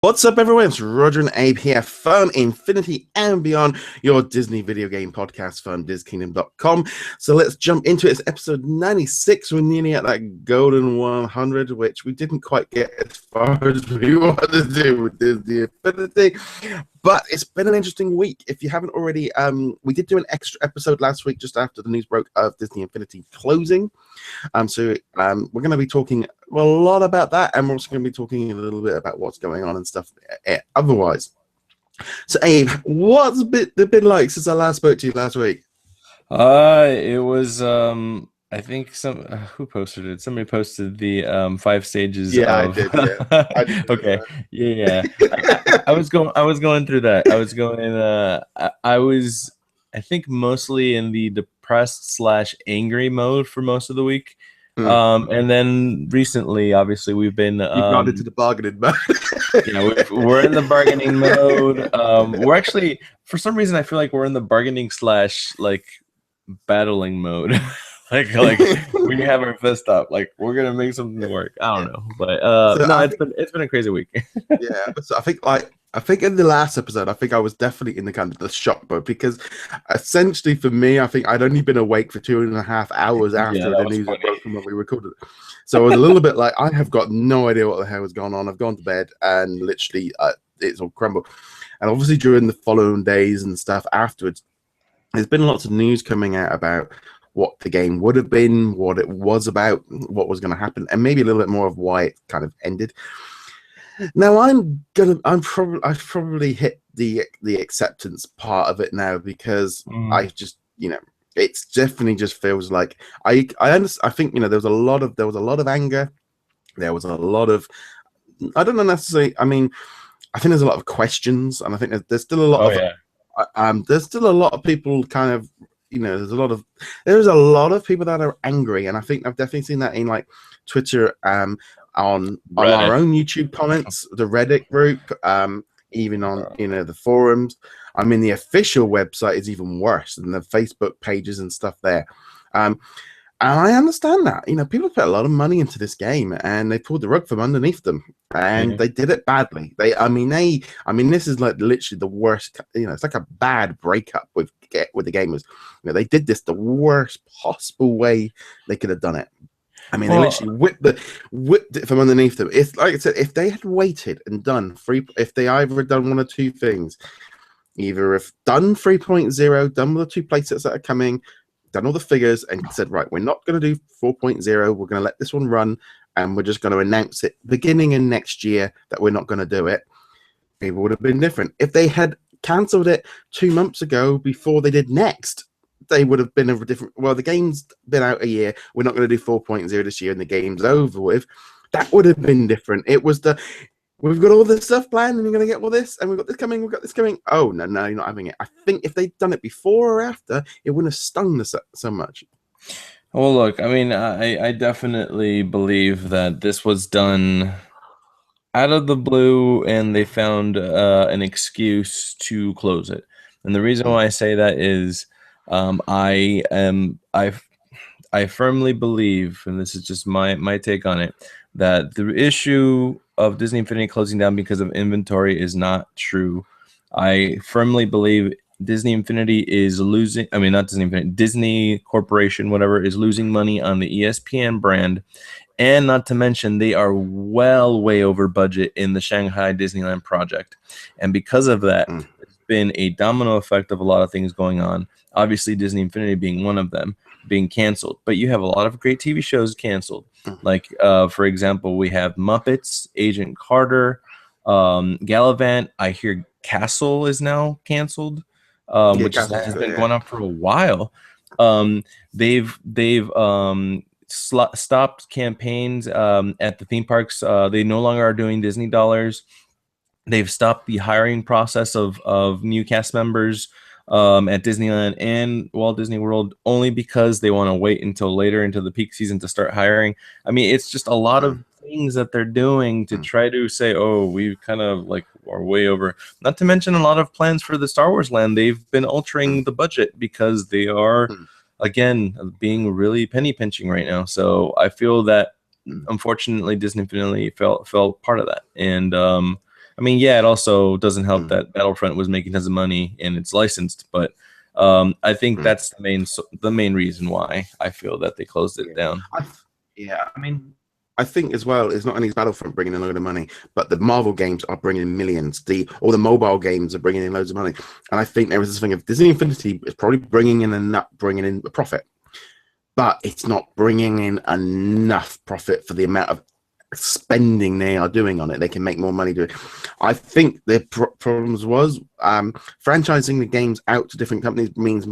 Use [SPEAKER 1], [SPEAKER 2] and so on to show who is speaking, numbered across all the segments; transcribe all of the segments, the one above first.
[SPEAKER 1] What's up, everyone? It's Roger and Abe here from Infinity and Beyond, your Disney video game podcast from DisKingdom.com. So let's jump into it. It's episode 96. We're nearly at that golden 100, which we didn't quite get as far as we wanted to do with Disney Infinity. But it's been an interesting week. If you haven't already, we did do an extra episode last week just after the news broke of Disney Infinity closing. So we're going to be talking a lot about that, and we're also going to be talking a little bit about what's going on and stuff otherwise. So Abe, what's it been like since I last spoke to you last week?
[SPEAKER 2] It was I think who posted it? Somebody posted the 5 stages
[SPEAKER 1] Yeah, I
[SPEAKER 2] of
[SPEAKER 1] did. Yeah, I did.
[SPEAKER 2] okay. Yeah. I was going through that. I was I think mostly in the depressed / angry mode for most of the week. And then recently, obviously, we've been
[SPEAKER 1] You've gone into the bargaining mode.
[SPEAKER 2] we're in the bargaining mode. We're actually, for some reason, I feel like we're in the bargaining / like battling mode. like we have our fist up, like we're gonna make something work. I don't know, but
[SPEAKER 1] So
[SPEAKER 2] no, it's been a crazy week.
[SPEAKER 1] Yeah, so I think in the last episode, I think I was definitely in the kind of the shock mode because essentially for me, I think I'd only been awake for 2.5 hours after the news broke from when we recorded it. So I was a little bit like, I have got no idea what the hell was going on. I've gone to bed and literally it's all crumbled. And obviously during the following days and stuff afterwards, there's been lots of news coming out about what the game would have been, what it was about, what was going to happen, and maybe a little bit more of why it kind of ended. Now I've probably hit the acceptance part of it now because I just it's definitely just feels like I think there was a lot of anger, there was a lot of, I don't know necessarily, I mean, I think there's a lot of questions, and I think there's still a lot there's still a lot of people kind of, there's a lot of people that are angry, and I think I've definitely seen that in like Twitter, on our own YouTube comments, the Reddit group, even on the forums. I mean, the official website is even worse than the Facebook pages and stuff there. And I understand that, people put a lot of money into this game and they pulled the rug from underneath them, and they did it badly. I mean, this is like literally the worst. It's like a bad breakup with the gamers. They did this the worst possible way they could have done it. I mean, they literally whipped it from underneath them. It's like I said, if they had waited and done if they either done one or two things, either if done 3.0, done with the two playsets that are coming, done all the figures, and said, right, we're not going to do 4.0, we're going to let this one run, and we're just going to announce it beginning in next year that we're not going to do it, people would have been different. If they had cancelled it 2 months ago before they did Next, they would have been a different. Well, the game's been out a year, we're not going to do 4.0 this year, and the game's over with. That would have been different. It was we've got all this stuff planned, and you're going to get all this, and we've got this coming. Oh, no, you're not having it. I think if they'd done it before or after, it wouldn't have stung so much.
[SPEAKER 2] Well, look, I mean, I definitely believe that this was done out of the blue, and they found an excuse to close it. And the reason why I say that is, I firmly believe, and this is just my take on it, that the issue of Disney Infinity closing down because of inventory is not true. I firmly believe Disney Infinity is losing. I mean, not Disney Infinity, Disney Corporation, whatever, is losing money on the ESPN brand. And not to mention, they are way over budget in the Shanghai Disneyland project. And because of that, there's been a domino effect of a lot of things going on. Obviously, Disney Infinity being one of them, being canceled. But you have a lot of great TV shows canceled. Like, for example, we have Muppets, Agent Carter, Gallivant. I hear Castle is now canceled, which has been going on for a while. They've stopped campaigns at the theme parks. They no longer are doing Disney dollars. They've stopped the hiring process of new cast members at Disneyland and Walt Disney World, only because they want to wait until later into the peak season to start hiring. I mean, it's just a lot of things that they're doing to try to say, oh, we kind of like are way over. Not to mention a lot of plans for the Star Wars land. They've been altering the budget because they are, again, being really penny pinching right now. So I feel that unfortunately Disney Infinity fell part of that. And I mean, yeah, it also doesn't help
[SPEAKER 1] Mm.
[SPEAKER 2] that Battlefront was making tons of money and it's licensed, but I think that's the main reason why I feel that they closed it down.
[SPEAKER 1] I mean, I think as well, it's not only Battlefront bringing in a load of money, but the Marvel games are bringing in millions. All the mobile games are bringing in loads of money, and I think there was this thing of Disney Infinity is probably bringing in a profit, but it's not bringing in enough profit for the amount of spending they are doing on it. They can make more money doing it. I think the problems was franchising the games out to different companies means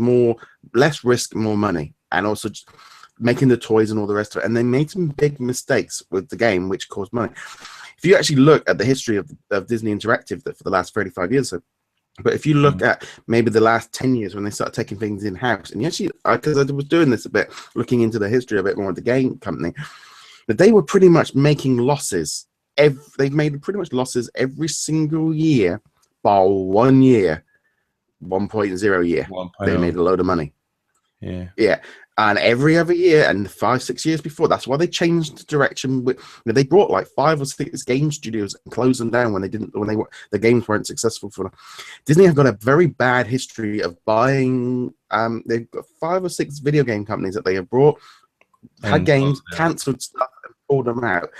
[SPEAKER 1] less risk, more money, and also just making the toys and all the rest of it. And they made some big mistakes with the game, which caused money. If you actually look at the history of Disney Interactive for the last 35 years, but if you look at maybe the last 10 years when they started taking things in-house, and actually, because I was doing this a bit, looking into the history a bit more of the game company, that they were pretty much making losses. They've made pretty much losses every single year, bar 1 year, 1.0 year.
[SPEAKER 2] 1.0.
[SPEAKER 1] They made a load of money.
[SPEAKER 2] Yeah.
[SPEAKER 1] And every other year, and 5-6 years before, that's why they changed the direction. They brought like 5 or 6 game studios and closed them down when the games weren't successful for them. Disney have got a very bad history of buying. They've got 5 or 6 video game companies that they have brought, had games, cancelled stuff, and pulled them out.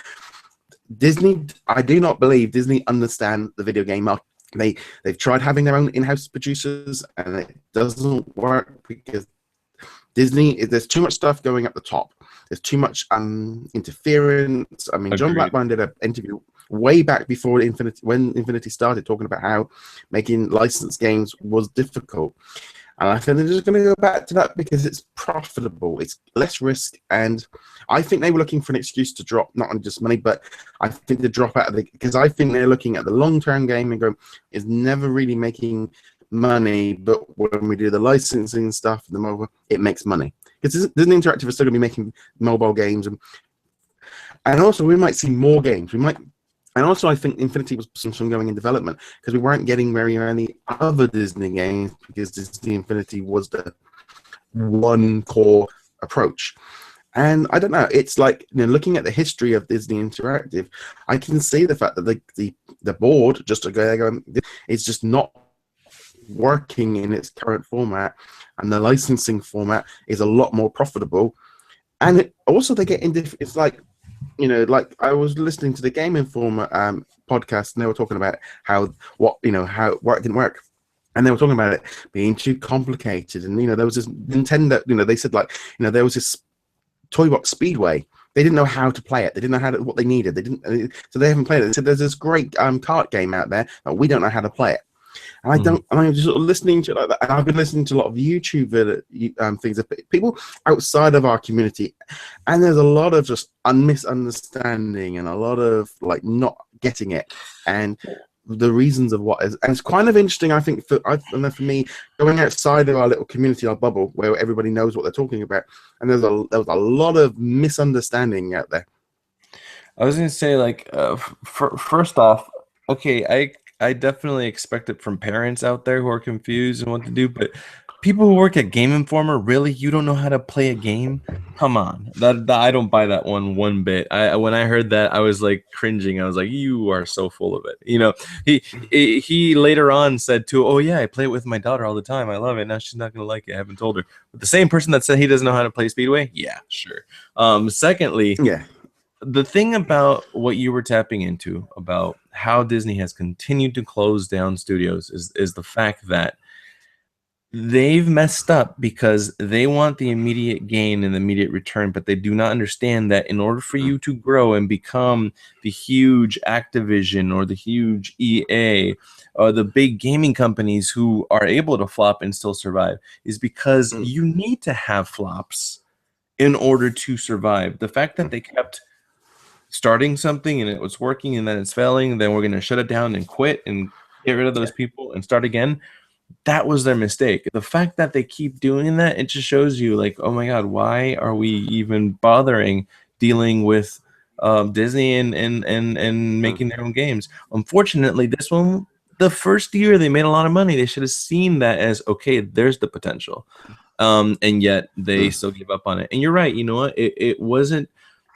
[SPEAKER 1] Disney, I do not believe Disney understand the video game market. They've tried having their own in-house producers, and it doesn't work because there's too much stuff going up the top. There's too much interference. I mean, John Blackburn did an interview way back before when Infinity started, talking about how making licensed games was difficult. And I think they're just going to go back to that because it's profitable. It's less risk. And I think they were looking for an excuse to drop, not on just money, but I think to drop out of because I think they're looking at the long-term game and going, it's never really making money, but when we do the licensing stuff, the mobile, it makes money. Because Disney Interactive is still going to be making mobile games. And also, we might see more games. And also, I think Infinity was some going in development because we weren't getting very many other Disney games because Disney Infinity was the one core approach. And I don't know. It's like, looking at the history of Disney Interactive, I can see the fact that the board it's just not working in its current format, and the licensing format is a lot more profitable. And also, they get into it's like. Like I was listening to the Game Informer podcast, and they were talking about how it didn't work, and they were talking about it being too complicated. And there was this Nintendo. They said there was this Toy Box Speedway. They didn't know how to play it. They didn't know what they needed. So they haven't played it. They said there's this great kart game out there, but we don't know how to play it. And I'm just sort of listening to it like that. And I've been listening to a lot of YouTube things of people outside of our community. And there's a lot of just misunderstanding and a lot of not getting it. And the reasons of what is. And it's kind of interesting, I think, for me, going outside of our little community, our bubble, where everybody knows what they're talking about. And there was a lot of misunderstanding out there.
[SPEAKER 2] I was going to say, first off, okay, I definitely expect it from parents out there who are confused and what to do, but people who work at Game Informer, really, you don't know how to play a game? Come on, that I don't buy that one bit. When I heard that, I was like cringing. I was like, you are so full of it. He later on said too, oh yeah, I play it with my daughter all the time. I love it. Now she's not gonna like it. I haven't told her. But the same person that said he doesn't know how to play Speedway, yeah, sure. Secondly,
[SPEAKER 1] yeah.
[SPEAKER 2] The thing about what you were tapping into about how Disney has continued to close down studios is the fact that they've messed up because they want the immediate gain and the immediate return, but they do not understand that in order for you to grow and become the huge Activision or the huge EA or the big gaming companies who are able to flop and still survive is because you need to have flops in order to survive. The fact that they kept starting something and it was working and then it's failing, then we're going to shut it down and quit and get rid of those people and start again. That was their mistake. The fact that they keep doing that, it just shows you oh my God, why are we even bothering dealing with Disney and making their own games? Unfortunately, this one, the first year they made a lot of money. They should have seen that as, okay, there's the potential. And yet they still give up on it. And you're right. You know what? It wasn't.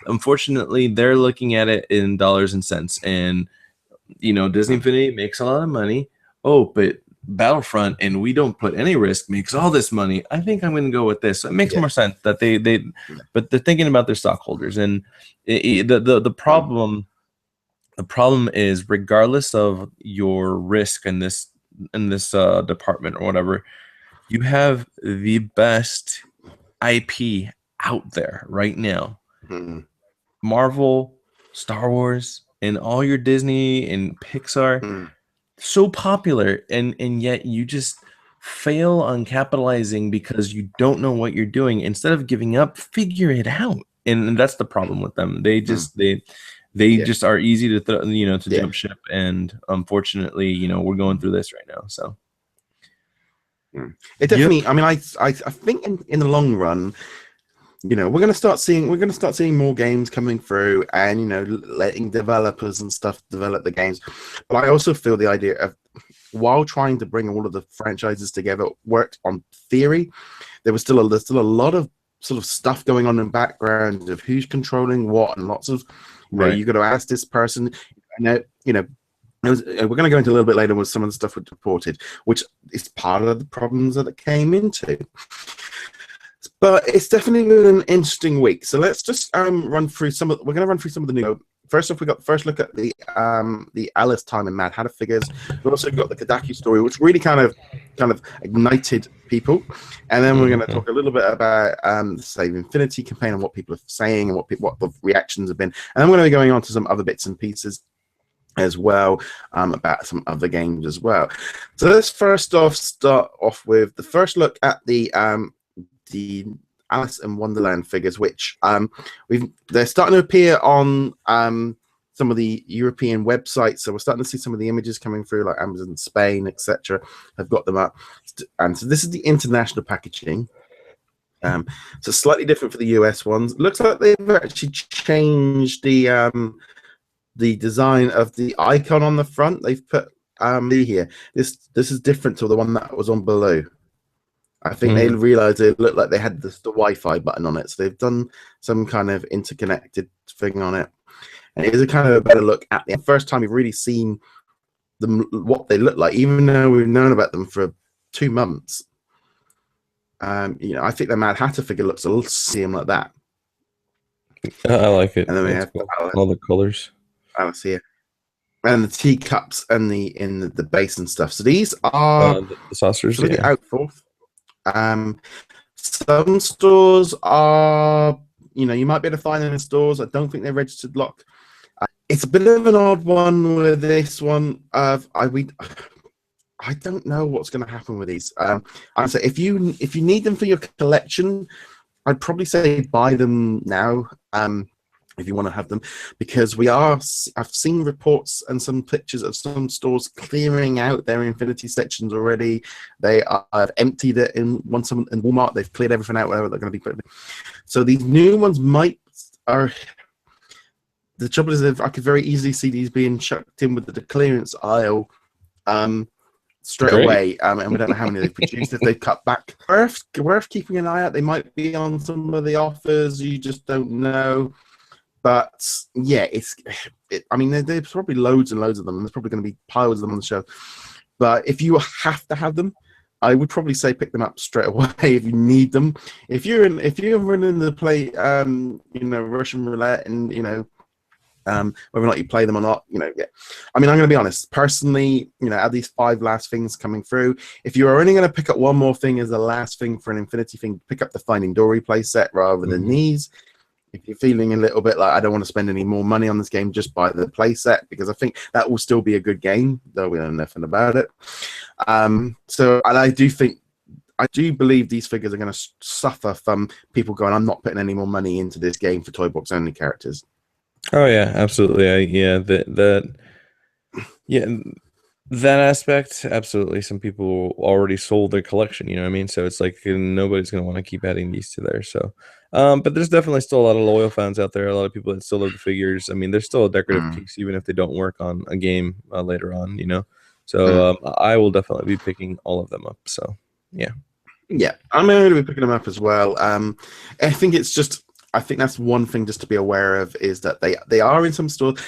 [SPEAKER 2] Unfortunately, they're looking at it in dollars and cents, and Disney Infinity makes a lot of money. Oh, but Battlefront, and we don't put any risk, makes all this money. I think I'm going to go with this. So it makes more sense that but they're thinking about their stockholders, and the problem is, regardless of your risk in this department or whatever, you have the best IP out there right now. Marvel, Star Wars, and all your Disney and Pixar, so popular, and yet you just fail on capitalizing because you don't know what you're doing. Instead of giving up, figure it out. And that's the problem with them. They just just are easy to jump ship, and unfortunately, we're going through this right now. So
[SPEAKER 1] it definitely. I mean, I think in the long run, we're going to start seeing more games coming through, and letting developers and stuff develop the games. But I also feel the idea of, while trying to bring all of the franchises together worked on theory, there's still a lot of sort of stuff going on in the background of who's controlling what, and lots of you got to ask this person. We're going to go into a little bit later with some of the stuff we reported, which is part of the problems that it came into. But it's definitely been an interesting week. So let's just run through some of. We're going to run through some of the new. First off, we got the first look at the Alice Time and Mad Hatter figures. We've also got the Kadaki story, which really kind of ignited people. And then we're going to talk a little bit about the Save Infinity campaign and what people are saying and what the reactions have been. And then we're going to be going on to some other bits and pieces as well, about some other games as well. So let's first off start off with the first look at the Alice in Wonderland figures, which they're starting to appear on some of the European websites. So we're starting to see some of the images coming through, like Amazon Spain, etc. have got them up. And so this is the international packaging. So slightly different for the US ones. Looks like they've actually changed the design of the icon on the front. They've put here. This is different to the one that was on below. I think they realized it looked like they had the Wi-Fi button on it, so they've done some kind of interconnected thing on it. And it is a kind of a better look at the first time we've really seen them, what they look like, even though we've known about them for 2 months. I think the Mad Hatter figure looks a little same like that.
[SPEAKER 2] I like it.
[SPEAKER 1] And then we have
[SPEAKER 2] all the colors.
[SPEAKER 1] Alice here, and the teacups and the base and stuff. So these are
[SPEAKER 2] the saucers.
[SPEAKER 1] Out forth. Some stores are, you might be able to find them in stores. I don't think they're registered lock. It's a bit of an odd one with this one. I don't know what's going to happen with these. I'd say if you need them for your collection, I'd probably say buy them now. If you want to have them, because I've seen reports and some pictures of some stores clearing out their Infinity sections already. They have emptied it in Walmart. They've cleared everything out, whatever they're going to be putting. So these new ones the trouble is, I could very easily see these being chucked in with the clearance aisle straight away, and we don't know how many they've produced. If they've cut back, worth keeping an eye out. They might be on some of the offers. You just don't know. But yeah, I mean, there's probably loads and loads of them, and there's probably going to be piles of them on the shelf. But if you have to have them, I would probably say pick them up straight away if you need them. If you're running the play, Russian roulette, and whether or not you play them or not, I mean, I'm going to be honest. Personally, out of these 5 last things coming through, if you're only going to pick up one more thing as the last thing for an Infinity thing, pick up the Finding Dory play set rather than these. If you're feeling a little bit like, I don't want to spend any more money on this game, just buy the playset, because I think that will still be a good game, though we know nothing about it. And I do believe these figures are going to suffer from people going, I'm not putting any more money into this game for toy box only characters.
[SPEAKER 2] Oh yeah, absolutely. That aspect, absolutely. Some people already sold their collection, you know what I mean? So it's like nobody's going to want to keep adding these to there. So, but there's definitely still a lot of loyal fans out there. A lot of people that still love the figures. I mean, they're still a decorative piece, even if they don't work on a game later on, So I will definitely be picking all of them up. So yeah.
[SPEAKER 1] Yeah, I'm going to be picking them up as well. I think that's one thing just to be aware of, is that they are in some stores.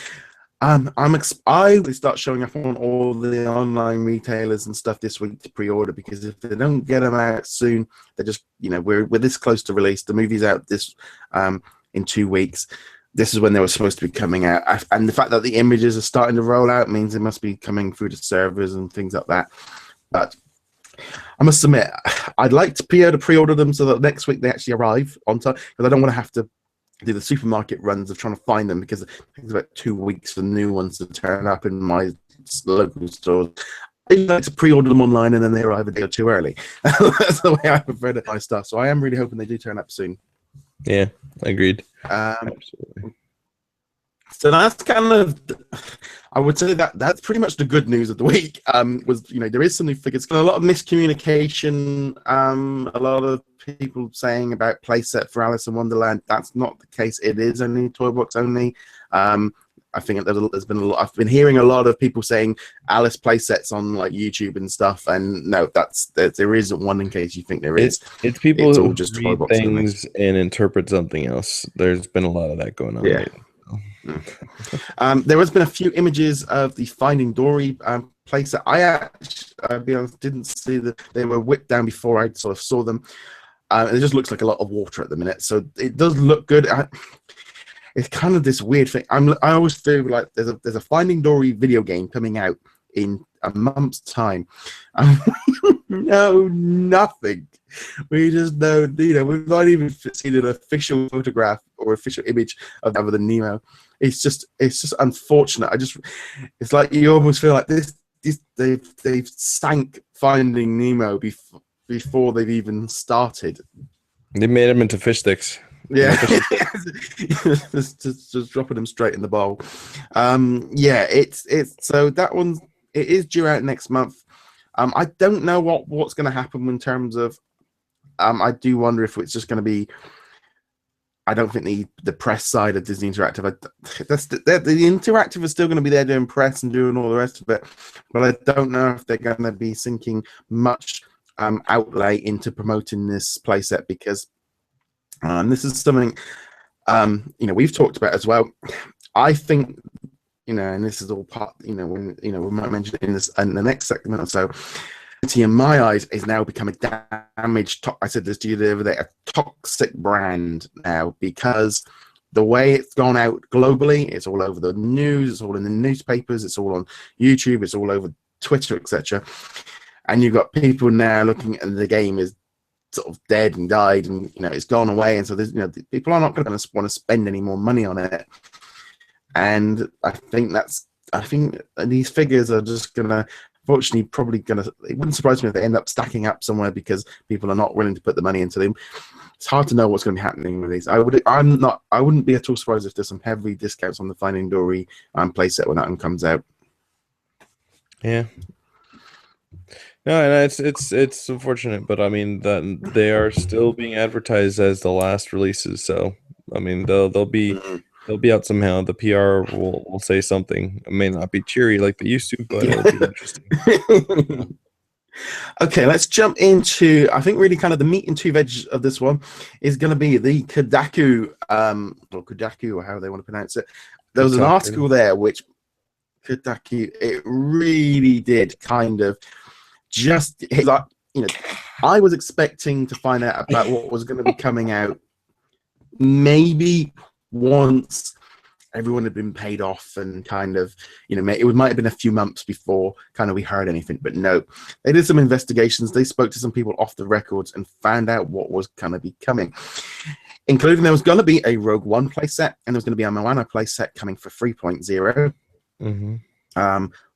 [SPEAKER 1] I will start showing up on all the online retailers and stuff this week to pre-order, because if they don't get them out soon, they're just, we're this close to release. The movie's out this in 2 weeks. This is when they were supposed to be coming out, and the fact that the images are starting to roll out means they must be coming through the servers and things like that. But I must admit, I'd like to pre-order them so that next week they actually arrive on time, because I don't want to have to do the supermarket runs of trying to find them, because it takes about 2 weeks for new ones to turn up in my local stores. I like to pre-order them online and then they arrive a day or two early. That's the way I prefer to buy stuff. So I am really hoping they do turn up soon.
[SPEAKER 2] Yeah, agreed.
[SPEAKER 1] Absolutely. So that's kind of, I would say that's pretty much the good news of the week. There is some new figures, a lot of miscommunication, a lot of people saying about playset for Alice in Wonderland. That's not the case. It is only toy box only. I think there's been a lot. I've been hearing a lot of people saying Alice playsets on like YouTube and stuff, and no, there isn't one, in case you think there is.
[SPEAKER 2] It's people who just read things and interpret something else. There's been a lot of that going on.
[SPEAKER 1] Yeah. There has been a few images of the Finding Dory playset. I'll be honest, didn't see that they were whipped down before I sort of saw them. It just looks like a lot of water at the minute, so it does look good. It's kind of this weird thing. I always feel like there's a Finding Dory video game coming out in a month's time. No, nothing. We just know, we've not even seen an official photograph or official image of the Nemo. It's just unfortunate. It's like you almost feel like they've sank Finding Nemo before they've even started.
[SPEAKER 2] They made them into fish sticks.
[SPEAKER 1] Yeah, just dropping them straight in the bowl. It's so that one, it is due out next month. I don't know what's going to happen in terms of. I do wonder if it's just going to be. I don't think the press side of Disney Interactive. The Interactive is still going to be there doing press and doing all the rest of it, but I don't know if they're going to be sinking much outlay into promoting this playset, because. This is something, we've talked about as well. I think, and this is all part, we might mention it in the next segment or so. In my eyes, is now becoming damaged. I said this to you the other day, a toxic brand now, because the way it's gone out globally, it's all over the news, it's all in the newspapers, it's all on YouTube, it's all over Twitter, etc. And you've got people now looking at the game as sort of dead and died, and it's gone away, and so there's people are not going to want to spend any more money on it. And I think these figures are just gonna, fortunately, it wouldn't surprise me if they end up stacking up somewhere, because people are not willing to put the money into them. It's hard to know what's going to be happening with these. I wouldn't be at all surprised if there's some heavy discounts on the Finding Dory playset when that one comes out.
[SPEAKER 2] Yeah. No, and it's unfortunate, but I mean that they are still being advertised as the last releases. So I mean they'll be out somehow. The PR will say something. It may not be cheery like they used to, but it'll be interesting.
[SPEAKER 1] Okay, let's jump into, I think, really kind of the meat and two veg of this one is going to be the Kodaku, or Kodaku, or how they want to pronounce it. There was an article there which Kodaku, it really did kind of just like, I was expecting to find out about what was going to be coming out maybe once everyone had been paid off, and kind of, it might have been a few months before kind of we heard anything. But no, they did some investigations. They spoke to some people off the records and found out what was going to be coming, including there was going to be a Rogue One playset, and there was going to be a Moana playset coming for 3.0.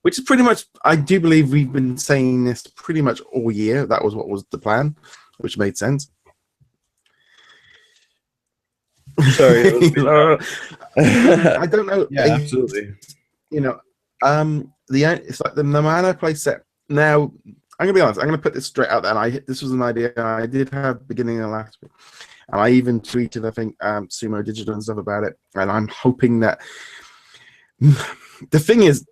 [SPEAKER 1] Which is pretty much, I do believe we've been saying this pretty much all year. That was what was the plan, which made sense.
[SPEAKER 2] Sorry.
[SPEAKER 1] I don't know.
[SPEAKER 2] Yeah, absolutely.
[SPEAKER 1] It's like the Moana playset. Now, I'm going to be honest. I'm going to put this straight out there. And this was an idea I did have beginning of last week. And I even tweeted, I think, Sumo Digital and stuff about it. And I'm hoping that... The thing is,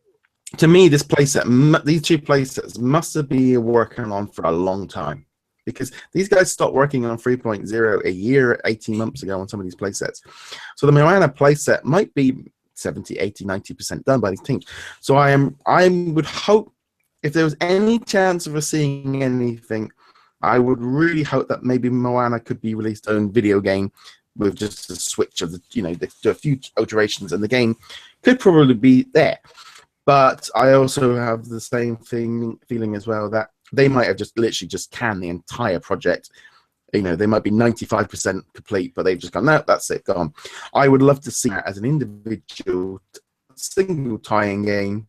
[SPEAKER 1] to me, this playset, these two playsets must have been working on for a long time, because these guys stopped working on 3.0 a year, 18 months ago on some of these playsets. So the Moana playset might be 70, 80, 90% done by these teams. So I would hope, if there was any chance of us seeing anything, I would really hope that maybe Moana could be released own video game with just a switch of a few alterations, and the game could probably be there. But I also have the same feeling as well, that they might have just literally just canned the entire project. They might be 95% complete, but they've just gone, no, that's it, gone. I would love to see that as an individual single tie-in game.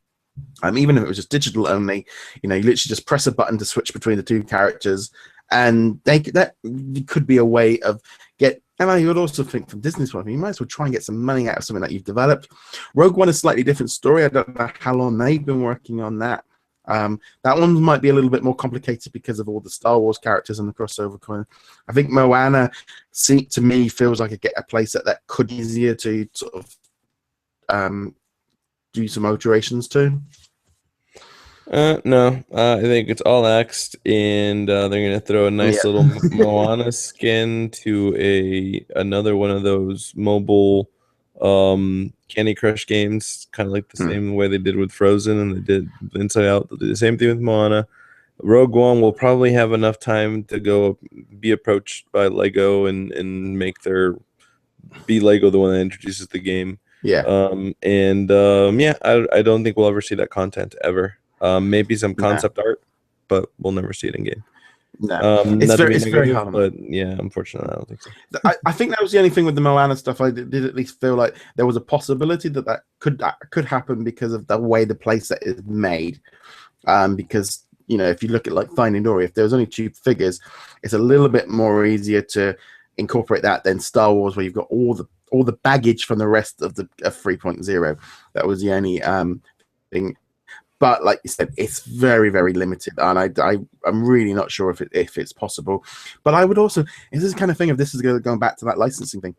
[SPEAKER 1] Even if it was just digital only, you literally just press a button to switch between the two characters, and that could be a way of and I would also think, from Disney's point of view, you might as well try and get some money out of something that you've developed. Rogue One is a slightly different story. I don't know how long they've been working on that. That one might be a little bit more complicated because of all the Star Wars characters and the crossover coin. I think Moana, to me, feels like a place that could be easier to sort of do some alterations to.
[SPEAKER 2] No, I think it's all axed, and they're gonna throw a nice little Moana skin to another one of those mobile Candy Crush games, kind of like the same way they did with Frozen, and they did Inside Out. They'll do the same thing with Moana. Rogue One will probably have enough time to go be approached by Lego and be Lego the one that introduces the game.
[SPEAKER 1] Yeah.
[SPEAKER 2] I don't think we'll ever see that content ever. Maybe some concept art, but we'll never see it in game.
[SPEAKER 1] No, it's very hard.
[SPEAKER 2] But yeah, unfortunately, I don't think so.
[SPEAKER 1] I think that was the only thing with the Moana stuff. I did at least feel like there was a possibility that could happen because of the way the playset is made. Because if you look at like Finding Dory, if there was only 2 figures, it's a little bit more easier to incorporate that than Star Wars, where you've got all the baggage from the rest of 3.0. That was the only thing. But like you said, it's very, very limited, and I'm really not sure if it's possible. But I would also, this is the kind of thing, if this is going back to that licensing thing,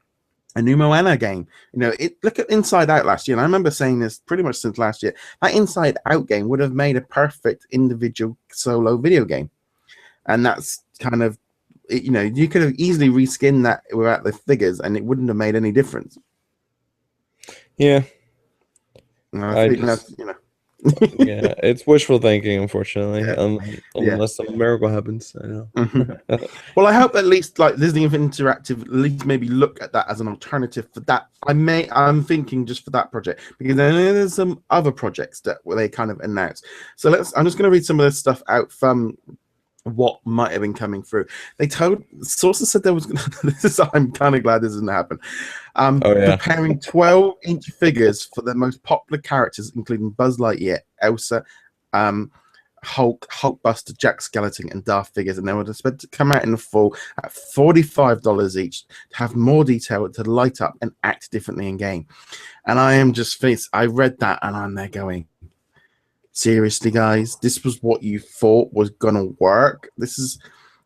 [SPEAKER 1] a new Moana game. Look at Inside Out last year, and I remember saying this pretty much since last year. That Inside Out game would have made a perfect individual solo video game, and that's kind of, you could have easily reskinned that without the figures, and it wouldn't have made any difference.
[SPEAKER 2] Yeah,
[SPEAKER 1] I think that's
[SPEAKER 2] yeah, it's wishful thinking, unfortunately. Unless a miracle happens, I know.
[SPEAKER 1] Well, I hope at least like Disney Interactive at least maybe look at that as an alternative for that. I'm thinking just for that project, because then there's some other projects that they kind of announced. So I'm just going to read some of this stuff out from what might have been coming through. Sources said there was I'm kind of glad this didn't happen. Preparing 12-inch figures for the most popular characters, including Buzz Lightyear, Elsa, Hulk, Hulkbuster, Jack Skellington, and Darth figures, and they were expected to come out in the fall at $45 each to have more detail, to light up and act differently in game. And I am just I read that and I'm there going, seriously, guys, this was what you thought was gonna work?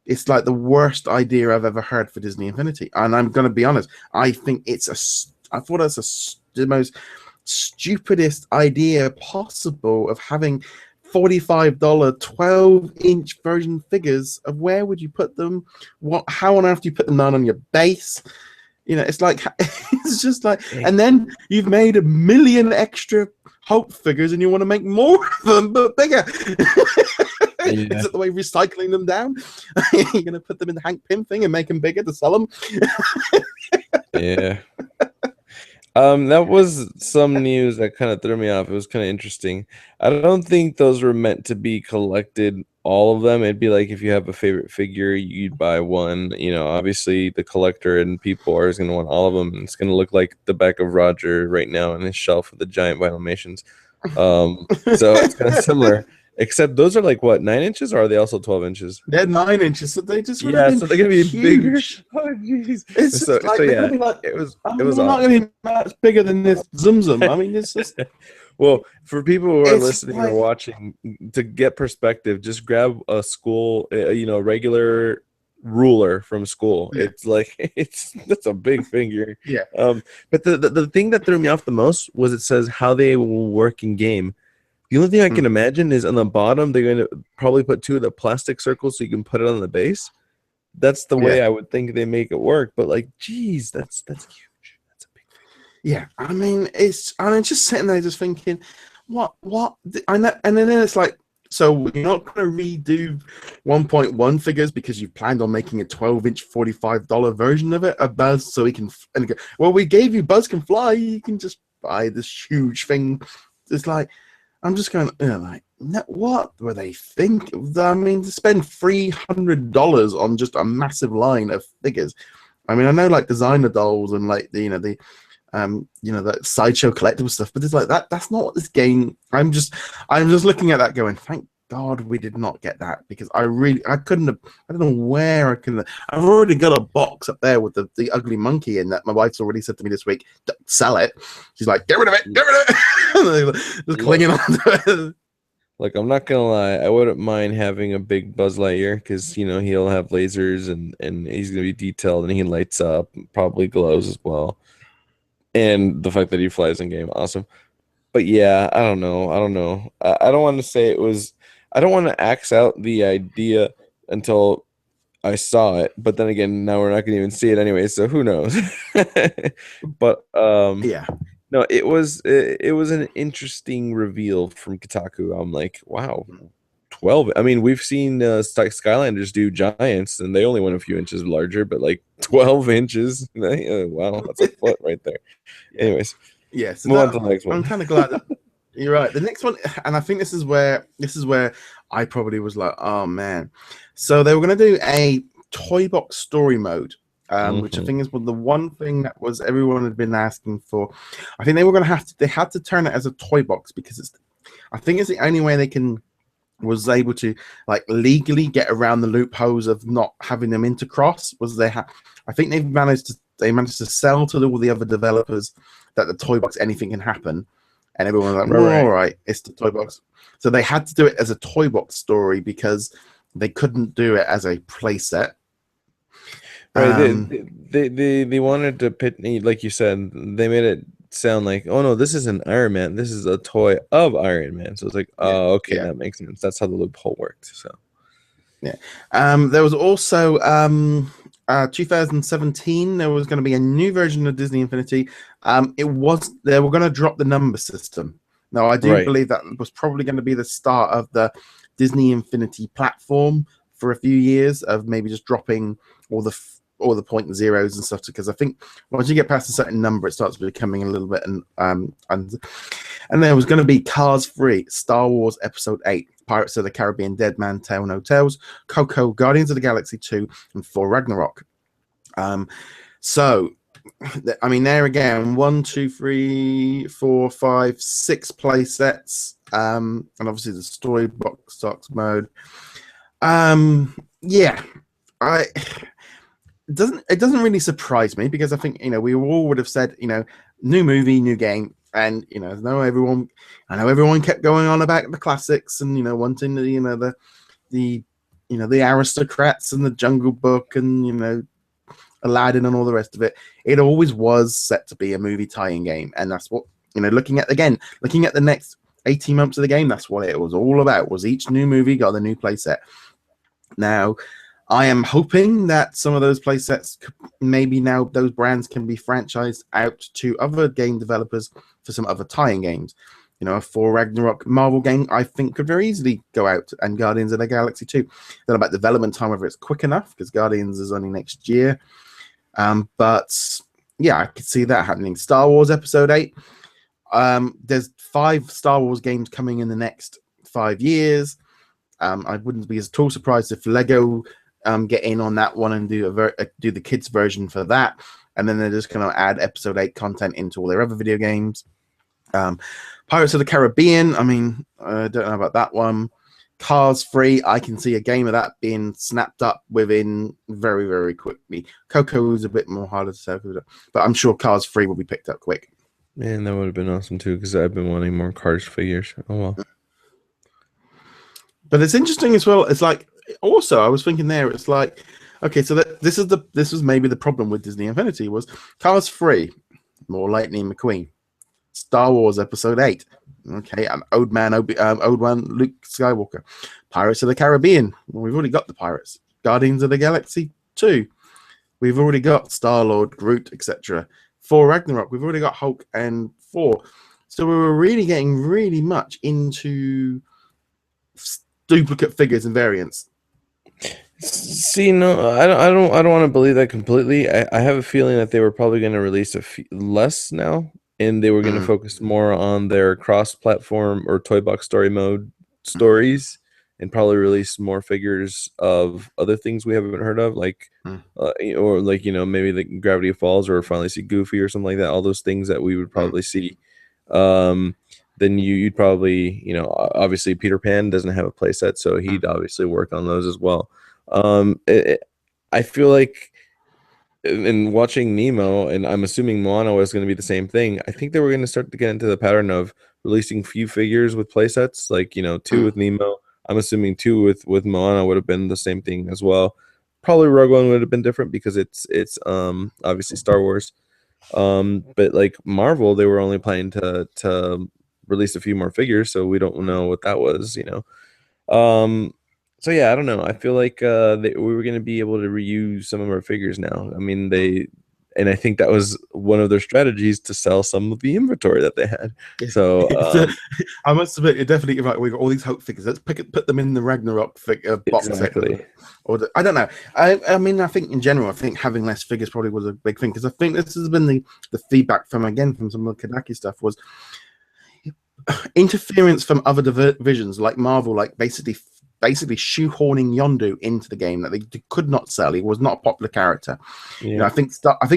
[SPEAKER 1] It's like the worst idea I've ever heard for Disney Infinity. And I'm gonna be honest, I think I thought that's the most stupidest idea possible, of having $45 12-inch version figures. Of where would you put them? How on earth do you put them down on your base? It's like, it's just like, and then you've made 1 million extra Hulk figures, and you want to make more of them but bigger. Is it the way recycling them down? You're going to put them in the Hank Pym thing and make them bigger to sell them?
[SPEAKER 2] Yeah. That was some news that kind of threw me off. It was kind of interesting. I don't think those were meant to be collected, all of them. It'd be like if you have a favorite figure, you'd buy one. Obviously the collector and people are going to want all of them, and it's going to look like the back of Roger right now on his shelf with the giant Vinyl-mations. So it's kind of similar. Except those are like what, 9 inches, or are they also 12 inches?
[SPEAKER 1] They're 9 inches, so they just
[SPEAKER 2] so they're gonna be huge. Bigger.
[SPEAKER 1] Oh jeez! It's just like it was. It was not gonna be much bigger than this Zum Zum. I mean, it's just.
[SPEAKER 2] Well, for people who are listening or watching, to get perspective, just grab a school, regular ruler from school. Yeah. It's like that's a big figure.
[SPEAKER 1] Yeah.
[SPEAKER 2] But the thing that threw me off the most was it says how they will work in game. The only thing I can imagine is on the bottom, they're going to probably put 2 of the plastic circles so you can put it on the base. That's the way I would think they make it work. But like, geez, that's huge. That's a big thing.
[SPEAKER 1] Yeah, I mean, I'm just sitting there just thinking, what? I know, and then it's like, so you're not going to redo 1.1 figures because you've planned on making a 12-inch $45 version of it, of Buzz, so he can. And go, well, we gave you Buzz can fly. You can just buy this huge thing. It's like, I'm just going, like, what were they thinking? I mean, to spend $300 on just a massive line of figures. I mean, I know like designer dolls and like the that sideshow collectible stuff, but it's like that's not what this game. I'm just looking at that going, thank God we did not get that, because I couldn't have. I don't know where I couldn't. I've already got a box up there with the ugly monkey in that my wife's already said to me this week, sell it. She's like, get rid of it, get rid of it. Just clinging on to it.
[SPEAKER 2] Like, I'm not gonna lie, I wouldn't mind having a big Buzz Lightyear, because he'll have lasers and he's gonna be detailed and he lights up, probably glows as well. And the fact that he flies in game, awesome. But yeah, I don't know. I don't want to say it was. I don't want to axe out the idea until I saw it. But then again, now we're not going to even see it anyway. So who knows? But
[SPEAKER 1] Yeah.
[SPEAKER 2] no, it was an interesting reveal from Kotaku. I'm like, wow, 12. I mean, we've seen Skylanders do giants, and they only went a few inches larger, but like 12 inches. Wow, that's a foot right there.
[SPEAKER 1] Yeah.
[SPEAKER 2] Anyways,
[SPEAKER 1] yeah. So
[SPEAKER 2] move on to the next one.
[SPEAKER 1] I'm kind of glad that you're right. The next one, and I think this is where I probably was like, oh man. So they were going to do a toy box story mode. Which I think is the one thing that was everyone had been asking for. I think they were going to they had to turn it as a toy box, because I think it's the only way they was able to like legally get around the loopholes of not having them intercross. I think they managed to sell to all the other developers that the toy box anything can happen, and everyone was like, all right, it's the toy box. So they had to do it as a toy box story because they couldn't do it as a playset.
[SPEAKER 2] Right, they wanted to pit, like you said, they made it sound like, oh no, this isn't Iron Man, this is a toy of Iron Man. So it's like, oh, okay, that makes sense. That's how the loophole worked. So
[SPEAKER 1] yeah, there was also 2017. There was going to be a new version of Disney Infinity. They were going to drop the number system. Now I do believe that was probably going to be the start of the Disney Infinity platform for a few years, of maybe just dropping all the point and zeros and stuff, because I think once you get past a certain number, it starts becoming a little bit and there was going to be Cars 3, Star Wars Episode 8, Pirates of the Caribbean, Dead Man Tell No Tales, Coco, Guardians of the Galaxy 2, and Thor Ragnarok. So I mean, there again, 1, 2, 3, 4, 5, 6 play sets, and obviously the story box stocks mode. Yeah, it doesn't really surprise me, because I think we all would have said new movie, new game, and I know everyone kept going on about the classics and wanting the Aristocrats and the Jungle Book and Aladdin and all the rest of it. It always was set to be a movie tie-in game, and that's what looking at the next 18 months of the game, that's what it was all about. Was each new movie got a new playset. Now, I am hoping that some of those playsets, maybe now those brands can be franchised out to other game developers for some other tie-in games. A Thor Ragnarok Marvel game, I think, could very easily go out, and Guardians of the Galaxy 2. Don't know about development time, whether it's quick enough, because Guardians is only next year. But yeah, I could see that happening. Star Wars Episode 8. There's 5 Star Wars games coming in the next 5 years. I wouldn't be at all surprised if Lego get in on that one and do the kids version for that, and then they're just going to add Episode 8 content into all their other video games. Pirates of the Caribbean, I mean, I don't know about that one. Cars 3, I can see a game of that being snapped up within very, very quickly. Coco is a bit more harder to sell, but I'm sure Cars 3 will be picked up quick.
[SPEAKER 2] Man, that would have been awesome too, because I've been wanting more Cars figures. Oh well.
[SPEAKER 1] But it's interesting as well. It's like, also, I was thinking there, it's like, okay, so this was maybe the problem with Disney Infinity, was Cars 3, more Lightning McQueen. Star Wars Episode 8, okay, and Old Man Luke Skywalker. Pirates of the Caribbean, well, we've already got the Pirates. Guardians of the Galaxy 2, we've already got Star-Lord, Groot, etc. Thor Ragnarok. We've already got Hulk and Thor, so we were really getting really much into duplicate figures and variants.
[SPEAKER 2] See, no, I don't want to believe that completely. I have a feeling that they were probably going to release less now, and they were going to focus more on their cross-platform or toy box story mode stories, and probably release more figures of other things we haven't heard of, like, or like, maybe the Gravity Falls, or finally see Goofy or something like that. All those things that we would probably see. Then you'd probably, obviously Peter Pan doesn't have a playset, so he'd obviously work on those as well. I feel like in watching Nemo, and I'm assuming Moana was going to be the same thing, I think they were going to start to get into the pattern of releasing few figures with playsets, like, 2 with Nemo. I'm assuming 2 with Moana would have been the same thing as well. Probably Rogue One would have been different because it's obviously Star Wars. But like Marvel, they were only planning to release a few more figures, so we don't know what that was, So yeah, I don't know. I feel like we were going to be able to reuse some of our figures now. I mean, and I think that was one of their strategies to sell some of the inventory that they had. So
[SPEAKER 1] I must admit, you're definitely right. We've got all these Hulk figures. Let's put them in the Ragnarok box
[SPEAKER 2] exactly.
[SPEAKER 1] set. Or I don't know. I mean, I think in general, I think having less figures probably was a big thing, because I think this has been the feedback from some of the Kadaki stuff was interference from other divisions like Marvel, like basically shoehorning Yondu into the game that they could not sell. He was not a popular character.
[SPEAKER 2] Yeah.
[SPEAKER 1] I think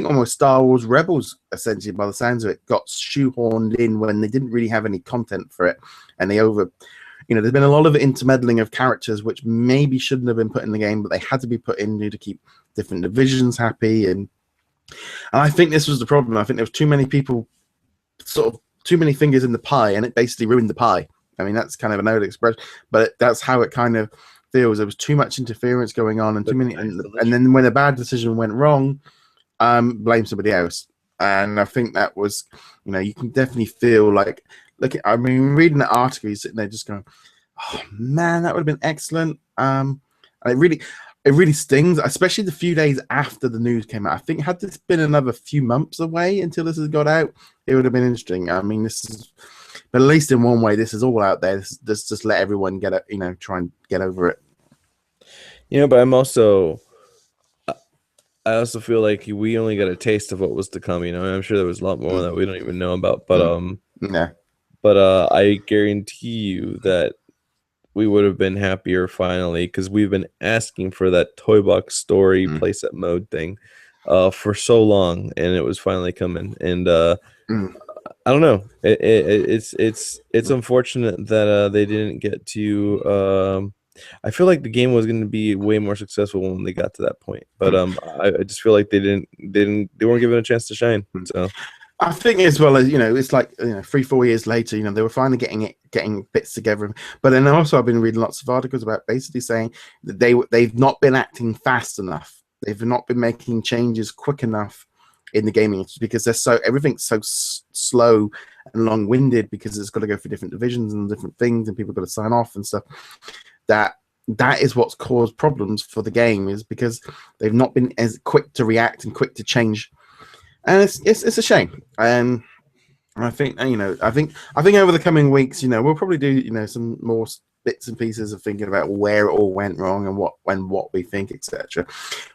[SPEAKER 1] almost Star Wars Rebels, essentially, by the sounds of it, got shoehorned in when they didn't really have any content for it, and there's been a lot of intermeddling of characters which maybe shouldn't have been put in the game, but they had to be put in to keep different divisions happy. And I think this was the problem. I think there was too many people, sort of too many fingers in the pie, and it basically ruined the pie. I mean, that's kind of an old expression, but that's how it kind of feels. There was too much interference going on, and too many, and then when a bad decision went wrong, blame somebody else. And I think that was, you can definitely feel like, I mean, reading the article, you're sitting there just going, oh man, that would have been excellent. And it really stings, especially the few days after the news came out. I think had this been another few months away until this has got out, it would have been interesting. I mean, but at least in one way, this is all out there. This just let everyone get it, try and get over it.
[SPEAKER 2] But I also feel like we only got a taste of what was to come. I'm sure there was a lot more that we don't even know about. But
[SPEAKER 1] yeah.
[SPEAKER 2] But I guarantee you that we would have been happier finally, because we've been asking for that toy box story playset mode thing for so long, and it was finally coming. And I don't know. It's unfortunate that they didn't get to. I feel like the game was going to be way more successful when they got to that point, but I just feel like they weren't given a chance to shine. So
[SPEAKER 1] I think as well as it's like 3-4 years later, they were finally getting bits together. But then also I've been reading lots of articles about basically saying that they've not been acting fast enough. They've not been making changes quick enough in the gaming, because everything's so slow and long-winded, because it's got to go through different divisions and different things, and people got to sign off and stuff. That is what's caused problems for the game, is because they've not been as quick to react and quick to change, and it's a shame. And I think I think over the coming weeks, we'll probably do some more bits and pieces of thinking about where it all went wrong and what we think, etc.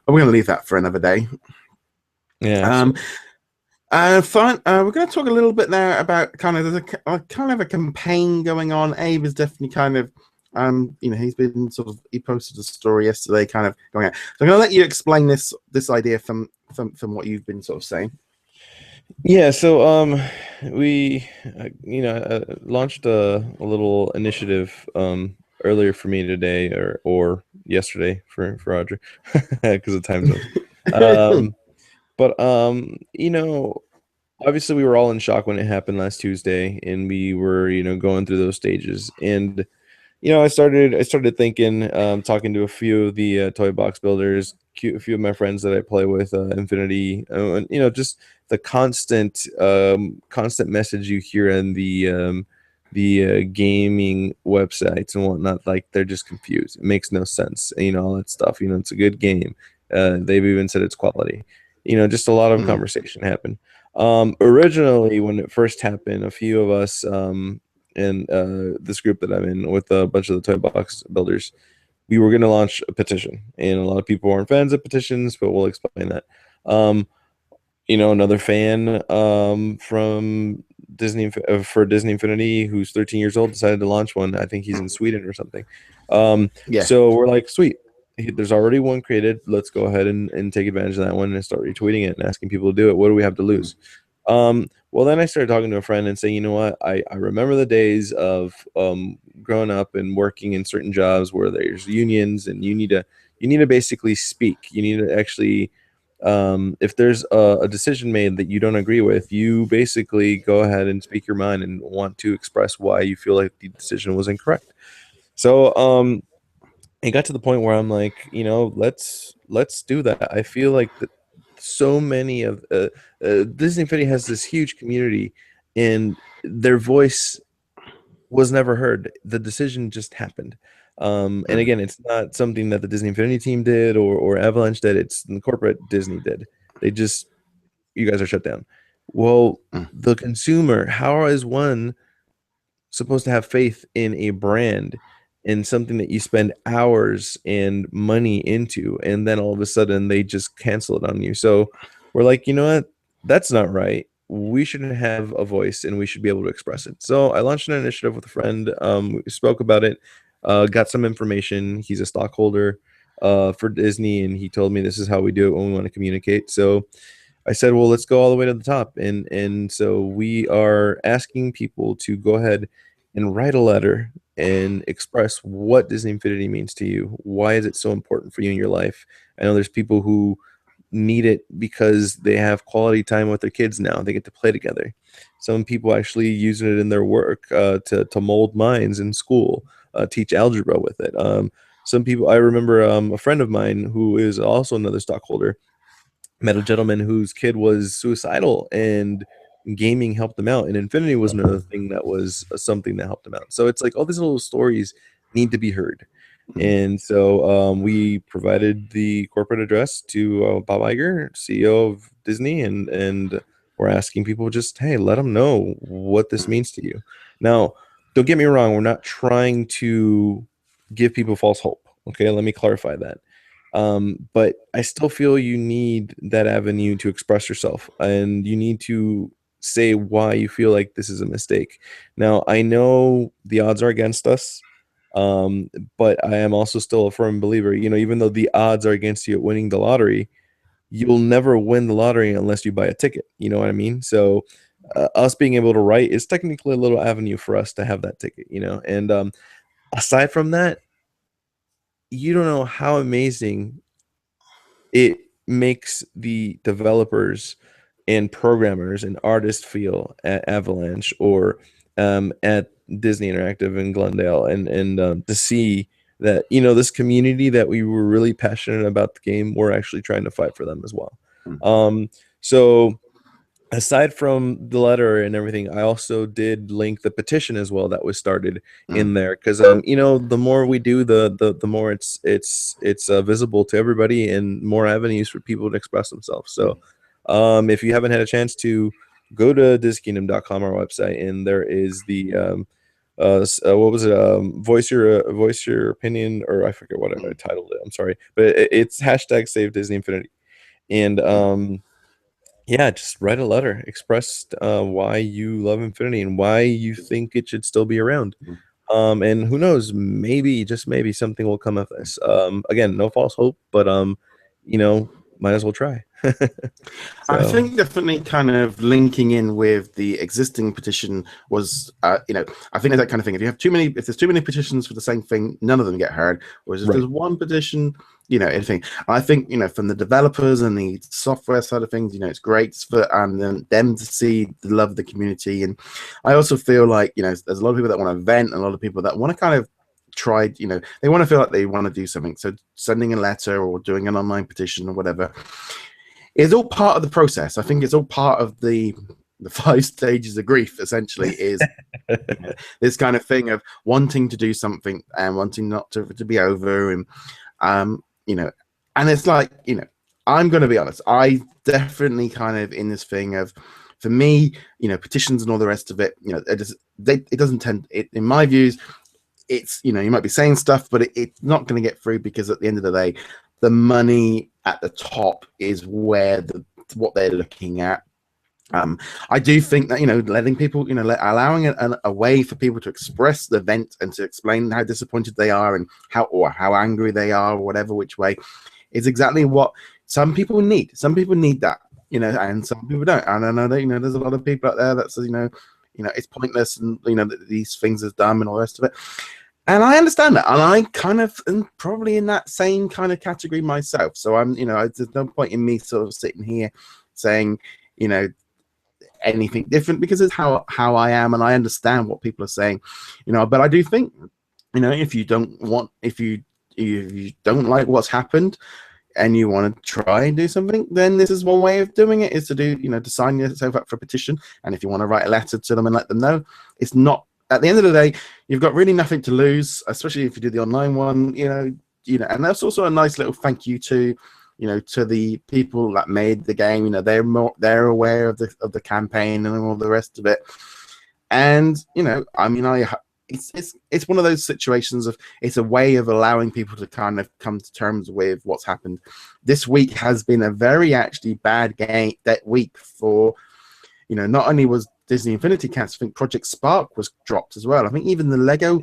[SPEAKER 1] But we're going to leave that for another day.
[SPEAKER 2] Yeah.
[SPEAKER 1] Fine. We're going to talk a little bit now about there's a kind of a campaign going on. Abe is definitely kind of he's been he posted a story yesterday kind of going out. So I'm going to let you explain this idea from what you've been sort of saying.
[SPEAKER 2] Yeah, so we launched a little initiative earlier for me today, or yesterday for Roger, because of time zones. But obviously we were all in shock when it happened last Tuesday, and we were going through those stages. And I started thinking, talking to a few of the toy box builders, a few of my friends that I play with, Infinity, and just the constant message you hear in the gaming websites and whatnot. Like, they're just confused. It makes no sense. All that stuff. It's a good game. They've even said it's quality. Just a lot of conversation happened. Originally, when it first happened, a few of us in this group that I'm in with a bunch of the toy box builders, we were going to launch a petition, and a lot of people aren't fans of petitions, but we'll explain that. Um, another fan from Disney for Disney Infinity, who's 13 years old, decided to launch one. I think he's in Sweden or something.
[SPEAKER 1] Yeah.
[SPEAKER 2] So we're like, sweet. There's already one created. Let's go ahead and take advantage of that one and start retweeting it and asking people to do it. What do we have to lose? Well, then I started talking to a friend and saying, you know what? I remember the days of growing up and working in certain jobs where there's unions and you need to basically speak. You need to actually if there's a decision made that you don't agree with, you basically go ahead and speak your mind and want to express why you feel like the decision was incorrect. So it got to the point where I'm like, let's do that. I feel like that so many of Disney Infinity has this huge community, and their voice was never heard. The decision just happened. And again, it's not something that the Disney Infinity team did or Avalanche did. It's the corporate Disney did. They just, you guys are shut down. Well, the consumer, how is one supposed to have faith in a brand, in something that you spend hours and money into, and then all of a sudden they just cancel it on you? So we're like, you know what? That's not right. We shouldn't have a voice, and we should be able to express it. So I launched an initiative with a friend. We spoke about it, got some information. He's a stockholder for Disney, and he told me this is how we do it when we want to communicate. So I said, well, let's go all the way to the top. And so we are asking people to go ahead and write a letter and express what Disney Infinity means to you. Why is it so important for you in your life? I know there's people who need it because they have quality time with their kids now. They get to play together. Some people actually use it in their work to mold minds in school, teach algebra with it. Some people, I remember a friend of mine who is also another stockholder, met a gentleman whose kid was suicidal, and gaming helped them out, and Infinity was another thing that was something that helped them out. So it's like all these little stories need to be heard. And so we provided the corporate address to Bob Iger, CEO of Disney, and we're asking people, just, hey, let them know what this means to you. Now, don't get me wrong, we're not trying to give people false hope. Okay, let me clarify that. But I still feel you need that avenue to express yourself, and you need to say why you feel like this is a mistake. Now, I know the odds are against us, but I am also still a firm believer. Even though the odds are against you at winning the lottery, you'll never win the lottery unless you buy a ticket. You know what I mean? So, us being able to write is technically a little avenue for us to have that ticket. And aside from that, you don't know how amazing it makes the developers and programmers and artists feel at Avalanche or at Disney Interactive in Glendale, and to see that this community that we were really passionate about the game, we're actually trying to fight for them as well. So aside from the letter and everything, I also did link the petition as well that was started in there, because the more we do, the more it's visible to everybody and more avenues for people to express themselves. So if you haven't had a chance to go to DisKingdom.com, our website, and there is the what was it, voice your opinion, or I forget what I titled it, I'm sorry, but it's hashtag Save Disney Infinity. And yeah, just write a letter, express why you love Infinity and why you think it should still be around. And who knows, maybe, just maybe, something will come of this. Again, no false hope, but might as well try.
[SPEAKER 1] I think definitely kind of linking in with the existing petition was, I think it's that kind of thing. If there's too many petitions for the same thing, none of them get heard. Whereas if there's one petition, anything. I think, from the developers and the software side of things, it's great for then them to see the love of the community. And I also feel like, there's a lot of people that want to vent, and a lot of people that want to kind of try, they want to feel like they want to do something. So sending a letter or doing an online petition or whatever, it's all part of the process. I think it's all part of the 5 stages of grief, essentially, is this kind of thing of wanting to do something and wanting not to be over. And, and it's like, I'm going to be honest, I definitely kind of in this thing of, for me, petitions and all the rest of it, it doesn't tend. In my views, it's you might be saying stuff, but it's not going to get through because at the end of the day, the money at the top is where what they're looking at. I do think that letting people, allowing a way for people to express the event and to explain how disappointed they are and how angry they are, or whatever which way, is exactly what some people need. Some people need that, and some people don't. And I know that there's a lot of people out there that says it's pointless and that these things are dumb and all the rest of it. And I understand that, and I kind of am probably in that same kind of category myself. So I'm, there's no point in me sort of sitting here saying, anything different, because it's how I am, and I understand what people are saying, but I do think, if you don't like what's happened and you want to try and do something, then this is one way of doing it, is to do, to sign yourself up for a petition. And if you want to write a letter to them and let them know, it's not, at the end of the day, you've got really nothing to lose, especially if you do the online one, and that's also a nice little thank you to to the people that made the game. They're aware of the campaign and all the rest of it. And it's one of those situations of, it's a way of allowing people to kind of come to terms with what's happened. This week has been a very actually bad week for, not only was Disney Infinity cancelled, I think Project Spark was dropped as well. I think even Lego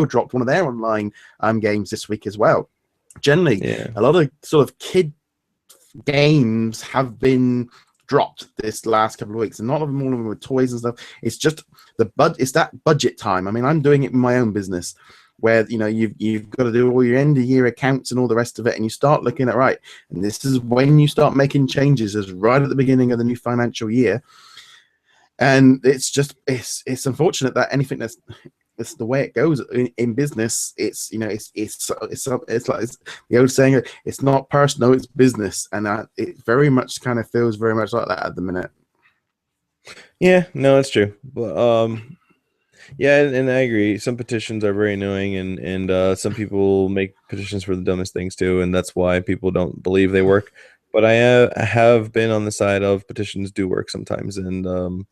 [SPEAKER 1] dropped one of their online games this week as well. Generally, a lot of sort of kid games have been dropped this last couple of weeks, and not all of them with toys and stuff. It's just it's that budget time. I mean, I'm doing it in my own business, where you've got to do all your end of year accounts and all the rest of it, and you start looking at, right, and this is when you start making changes, is right at the beginning of the new financial year. And it's just it's unfortunate that anything that's the way it goes in business. It's it's like the old saying, it's not personal, it's business, and it very much kind of feels very much like that at the minute.
[SPEAKER 2] Yeah, no, it's true. But yeah, and I agree. Some petitions are very annoying, and some people make petitions for the dumbest things too, and that's why people don't believe they work. But I have been on the side of petitions do work sometimes, and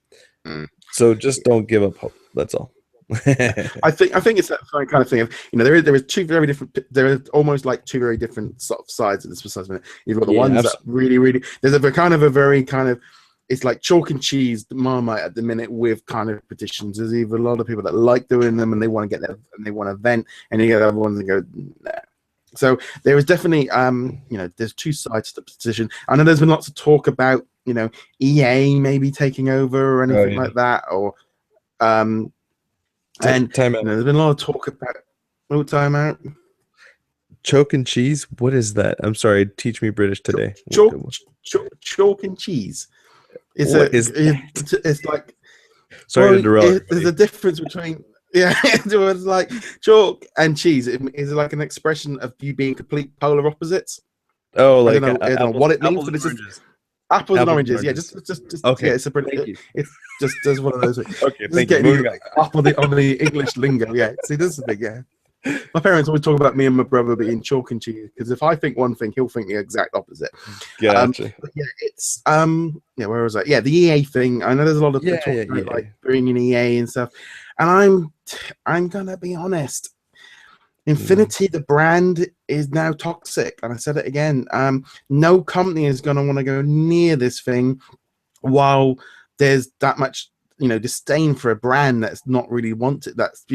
[SPEAKER 2] so just don't give up hope. That's all.
[SPEAKER 1] I think it's that kind of thing of, there is two very different, there are almost like two very different sort of sides of this precise minute. You've got the ones that really there's a very kind of it's like chalk and cheese Marmite at the minute with kind of petitions. There's even a lot of people that like doing them and they want to get there and they want to vent, and you get other ones that go nah. So there is definitely there's two sides to the petition. I know there's been lots of talk about EA maybe taking over or anything like that, or and there's been a lot of talk about timeout.
[SPEAKER 2] Chalk and cheese? What is that? I'm sorry. Teach me British today.
[SPEAKER 1] Chalk and cheese. It's like,
[SPEAKER 2] sorry to interrupt.
[SPEAKER 1] There's a difference between it's like chalk and cheese. It is like an expression of you being complete polar opposites.
[SPEAKER 2] Oh, like
[SPEAKER 1] I don't know what it means, but it's just apples and oranges. Yeah, just
[SPEAKER 2] okay.
[SPEAKER 1] Yeah, it's just one of those.
[SPEAKER 2] Okay, thank you.
[SPEAKER 1] Up on the English lingo. Yeah, see, this is the big My parents always talk about me and my brother being chalk and cheese, because if I think one thing, he'll think the exact opposite.
[SPEAKER 2] Gotcha.
[SPEAKER 1] But yeah, it's where was that? Yeah, the EA thing. I know there's a lot of talk about like bringing EA and stuff, and I'm gonna be honest. Infinity, the brand, is now toxic, and I said it again. No company is gonna want to go near this thing while there's that much disdain for a brand that's not really wanted. That's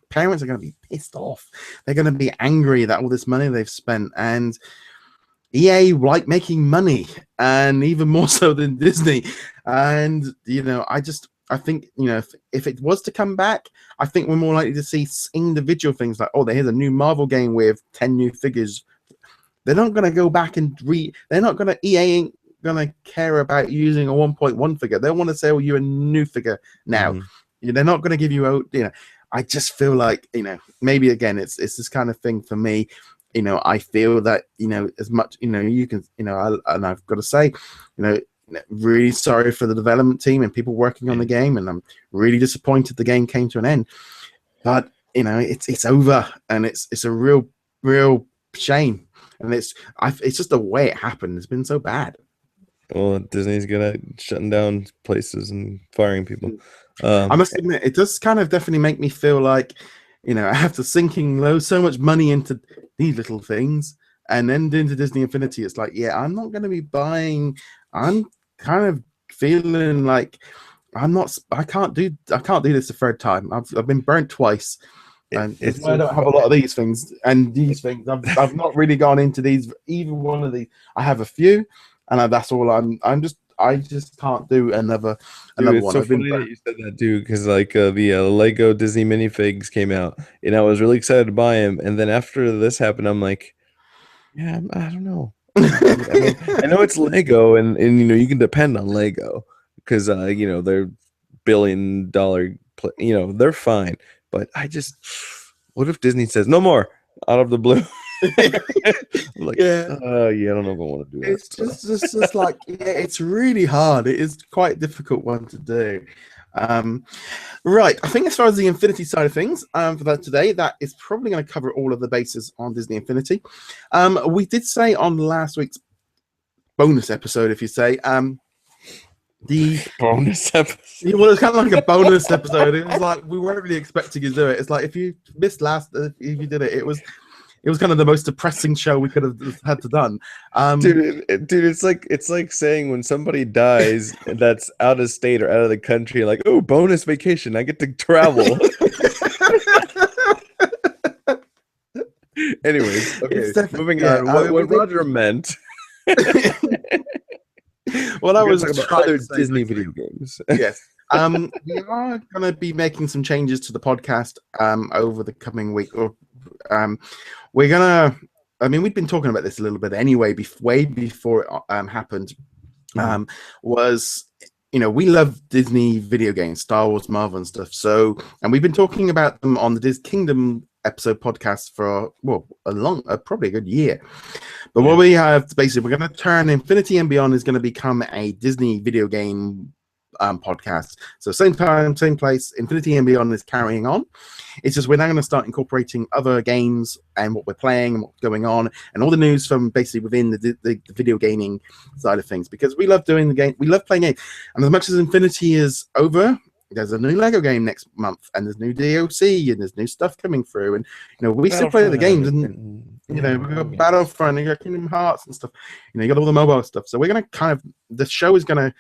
[SPEAKER 1] parents are going to be pissed off. They're going to be angry that all this money they've spent, and EA like making money, and even more so than Disney. And I think if it was to come back, I think we're more likely to see individual things like, oh, here's a new Marvel game with 10 new figures. They're not going to go back and they're not going to EA ain't gonna care about using a 1.1 figure. They want to sell you a new figure now. They're not going to give you I just feel like maybe again it's this kind of thing for me. I feel that as much you can and I've got to say really sorry for the development team and people working on the game, and I'm really disappointed the game came to an end. But it's over, and it's a real shame, and it's just the way it happened. It's been so bad.
[SPEAKER 2] Well, Disney's good at shutting down places and firing people.
[SPEAKER 1] I must admit, it does kind of definitely make me feel like, after sinking so much money into these little things and then into Disney Infinity, it's like, yeah, I'm not going to be buying. I'm kind of feeling like I can't do this a third time. I've been burnt twice. And it's why I don't have a lot of these things. And these things, I've not really gone into these. Either one of these, I have a few, and that's all. I just can't do another
[SPEAKER 2] Dude, it's
[SPEAKER 1] one.
[SPEAKER 2] so funny that you said that, dude, because like the Lego Disney minifigs came out, and I was really excited to buy them. And then after this happened, I'm like, yeah, I don't know. I know it's Lego, and you can depend on Lego because they're billion-dollar, they're fine. But what if Disney says no more out of the blue? I'm like, yeah, I don't know if I want to do that.
[SPEAKER 1] It's just like, it's really hard. It is quite a difficult one to do. Right, I think as far as the Infinity side of things, for that today, that is probably going to cover all of the bases on Disney Infinity. We did say on last week's bonus episode, if you say, the
[SPEAKER 2] bonus episode.
[SPEAKER 1] Well, it's kind of like a bonus episode. It was like we weren't really expecting you to do it. It's like if you missed if you did it, it was kind of the most depressing show we could have had to done.
[SPEAKER 2] Dude, it's like saying when somebody dies that's out of state or out of the country, like, oh, bonus vacation, I get to travel. Anyways, okay, moving on. What Roger meant.
[SPEAKER 1] Well, I was
[SPEAKER 2] talking about other Disney video games.
[SPEAKER 1] Yes. We are going to be making some changes to the podcast over the coming week. We're gonna. I mean, we've been talking about this a little bit anyway, way before it happened. We love Disney video games, Star Wars, Marvel, and stuff. So, and we've been talking about them on the DisKingdom episode podcast for probably a good year. But what we have basically, we're going to turn Infinity and Beyond is going to become a Disney video game podcast. So same time, same place. Infinity and Beyond is carrying on. It's just we're now going to start incorporating other games and what we're playing and what's going on and all the news from basically within the video gaming side of things, because we love doing the game. We love playing games. And as much as Infinity is over, there's a new LEGO game next month, and there's new DLC, and there's new stuff coming through, and we still play the games, and we've got Battlefront, and you got Kingdom Hearts and stuff. You got all the mobile stuff. So we're gonna the show is gonna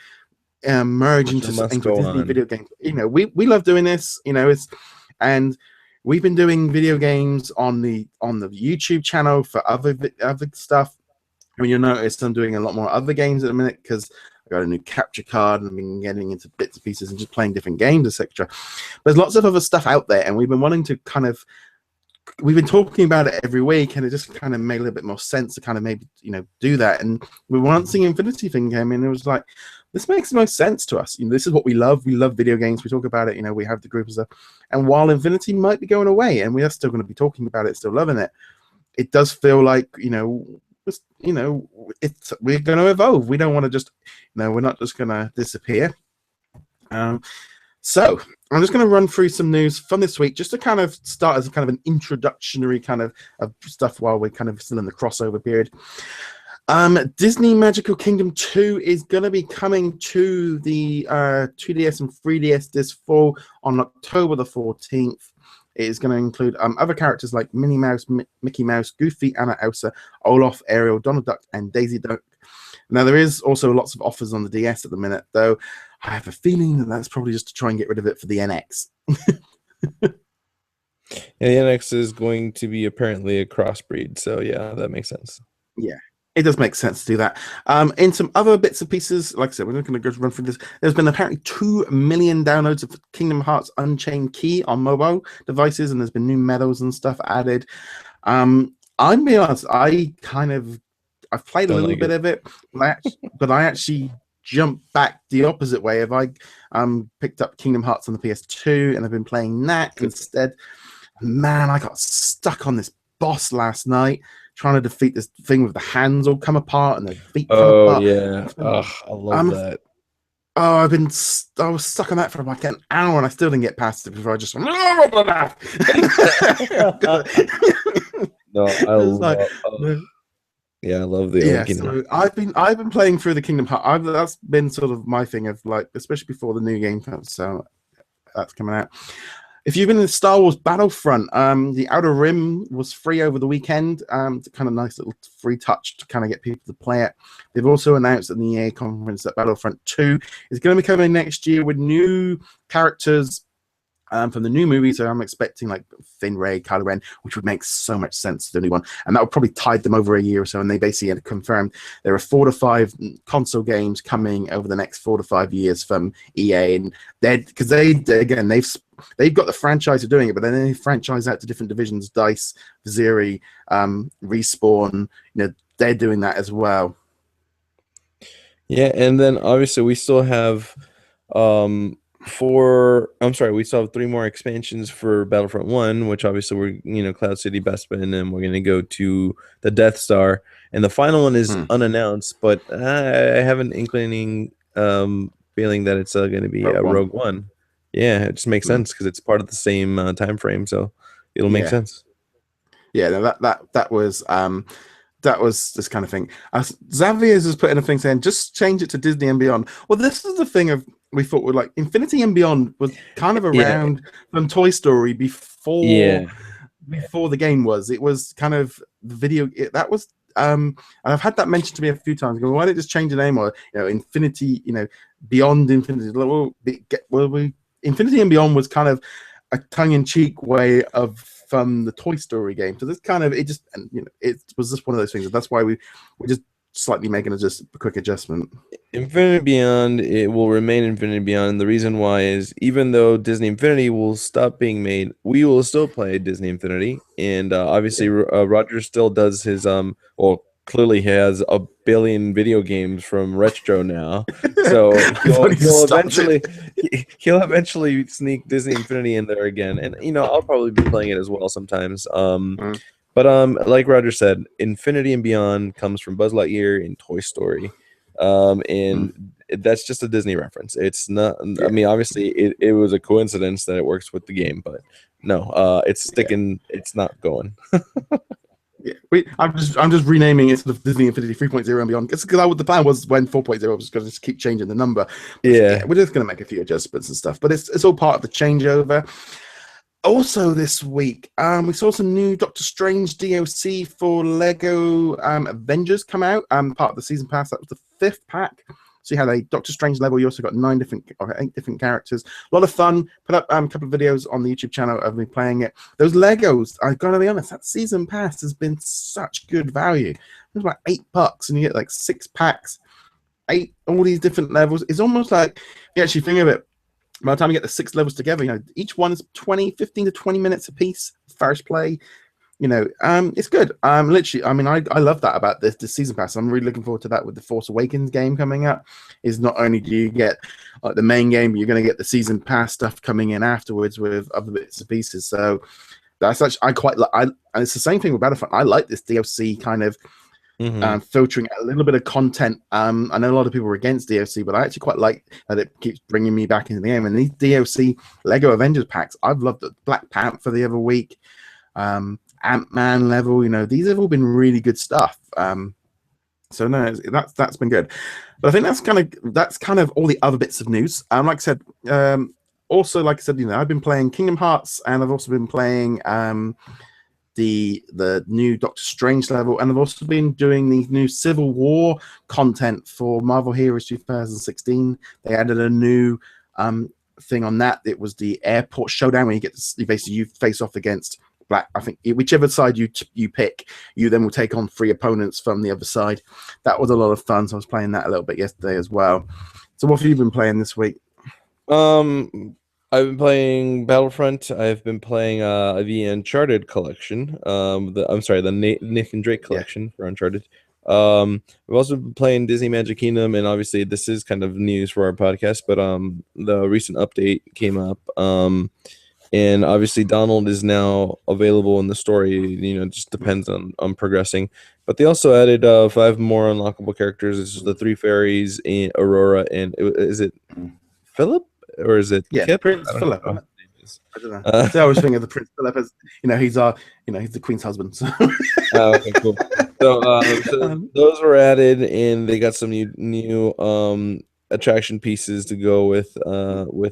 [SPEAKER 1] merge into Disney video games. We love doing this. And we've been doing video games on the YouTube channel for other stuff. I mean, you'll notice I'm doing a lot more other games at the minute because I got a new capture card and I've been getting into bits and pieces and just playing different games, etc. There's lots of other stuff out there, and we've been wanting to we've been talking about it every week, and it just kind of made a little bit more sense to kind of maybe do that. And once the Infinity thing came in, it was like, this makes the most sense to us. This is what we love. We love video games. We talk about it. We have the group and stuff. And while Infinity might be going away, and we are still going to be talking about it, still loving it, it does feel like we're going to evolve. We don't want to just we're not just going to disappear. So I'm just going to run through some news from this week, just to kind of start as a kind of an introductory kind of stuff while we're kind of still in the crossover period. Disney Magical Kingdom 2 is going to be coming to the 2DS and 3DS this fall on October the 14th. It is going to include other characters like Minnie Mouse, Mickey Mouse, Goofy, Anna, Elsa, Olaf, Ariel, Donald Duck, and Daisy Duck. Now, there is also lots of offers on the DS at the minute, though I have a feeling that that's probably just to try and get rid of it for the NX.
[SPEAKER 2] Yeah, the NX is going to be apparently a crossbreed, so yeah, that makes sense.
[SPEAKER 1] Yeah. It does make sense to do that. In some other bits and pieces, like I said, we're not going to go run through this. There's been apparently 2 million downloads of Kingdom Hearts Unchained Key on mobile devices, and there's been new medals and stuff added. I'm being honest, I've played a little bit of it, but I actually jumped back the opposite way. If I picked up Kingdom Hearts on the PS2, and I've been playing that instead. Man, I got stuck on this boss last night, trying to defeat this thing with the hands all come apart and the feet come apart.
[SPEAKER 2] Yeah. I love that.
[SPEAKER 1] Oh, I was stuck on that for like an hour, and I still didn't get past it before I just went,
[SPEAKER 2] no, I love Yeah, I love the
[SPEAKER 1] Yeah,
[SPEAKER 2] old Kingdom
[SPEAKER 1] so
[SPEAKER 2] Hearts.
[SPEAKER 1] I've been playing through the Kingdom Hearts. That's been sort of my thing of like, especially before the new game comes, so that's coming out. If you've been in Star Wars Battlefront, the Outer Rim was free over the weekend. It's a kind of nice little free touch to kind of get people to play it. They've also announced at the EA conference that Battlefront 2 is going to be coming next year with new characters from the new movie. So I'm expecting like Finn, Ray, Kylo Ren, which would make so much sense to the new one. And that would probably tide them over a year or so. And they basically had confirmed there are 4 to 5 console games coming over the next 4 to 5 years from EA. And because they've got the franchise of doing it, but then they franchise out to different divisions, DICE, Zeri, Respawn, they're doing that as well.
[SPEAKER 2] Yeah, and then obviously we still have we still have 3 more expansions for Battlefront 1, which obviously we're, Cloud City, Bespin, and then we're going to go to the Death Star. And the final one is unannounced, but I have an inclining feeling that it's going to be Rogue One. Yeah, it just makes sense because it's part of the same time frame, so it'll make sense.
[SPEAKER 1] Yeah, no, that was this kind of thing. Xavier's has put in a thing saying, just change it to Disney and Beyond. Well, this is the thing of we thought like Infinity and Beyond was kind of around from Toy Story before the game was. It was kind of the video that was and I've had that mentioned to me a few times. Go, why don't you just change the name or Infinity, Beyond Infinity? Infinity and Beyond was kind of a tongue-in-cheek way of from the Toy Story game. So this kind of it was just one of those things. That's why we're just slightly making a quick adjustment.
[SPEAKER 2] Infinity Beyond, it will remain Infinity Beyond. The reason why is even though Disney Infinity will stop being made, we will still play Disney Infinity, and obviously Roger still does his clearly has 1 billion video games from Retro now, so he'll eventually sneak Disney Infinity in there again, and I'll probably be playing it as well sometimes. But like Roger said, Infinity and Beyond comes from Buzz Lightyear in Toy Story, and that's just a Disney reference. It's not. I mean, obviously, it was a coincidence that it works with the game, but no, it's sticking. It's not going.
[SPEAKER 1] I'm just renaming it to the Disney Infinity 3.0 and Beyond. Because the plan was when 4.0 was going to just keep changing the number. We're just going to make a few adjustments and stuff, but it's all part of the changeover. Also this week, we saw some new Doctor Strange DLC for LEGO Avengers come out. Part of the season pass. That was the 5th pack. So you had a Doctor Strange level. You also got 8 different characters. A lot of fun. Put up a couple of videos on the YouTube channel of me playing it. Those Legos, I've got to be honest, that season pass has been such good value. It was about $8, and you get like 6 packs, 8 all these different levels. It's almost like you actually think of it. By the time you get the 6 levels together, each one is 15 to 20 minutes a piece. First play. It's good. Literally, I mean, I love that about this season pass. I'm really looking forward to that with the Force Awakens game coming up. Is not only do you get the main game, but you're going to get the season pass stuff coming in afterwards with other bits and pieces. So that's such I quite like. And it's the same thing with Battlefront. I like this DLC kind of filtering a little bit of content. I know a lot of people are against DLC, but I actually quite like that it keeps bringing me back into the game. And these DLC LEGO Avengers packs, I've loved it. Black Panther the other week. Ant-Man level, these have all been really good stuff. So no, that's been good. But I think that's kind of all the other bits of news. Like I said, I've been playing Kingdom Hearts, and I've also been playing the new Doctor Strange level, and I've also been doing the new Civil War content for Marvel Heroes 2016. They added a new thing on that. It was the airport showdown where you face off against I think whichever side you pick, you then will take on 3 opponents from the other side. That was a lot of fun. So I was playing that a little bit yesterday as well. So what have you been playing this week?
[SPEAKER 2] I've been playing Battlefront. I've been playing the Uncharted collection. The Nick and Drake collection for Uncharted. We've also been playing Disney Magic Kingdom, and obviously this is kind of news for our podcast, but the recent update came up. And obviously Donald is now available in the story. It just depends on progressing. But they also added 5 more unlockable characters. This is the 3 fairies, and Aurora, and is it Philip or is it Kip?
[SPEAKER 1] Prince Philip. I don't know. I always think of the Prince Philip as he's the Queen's husband. So.
[SPEAKER 2] Oh, okay, cool. So those were added, and they got some new attraction pieces to go with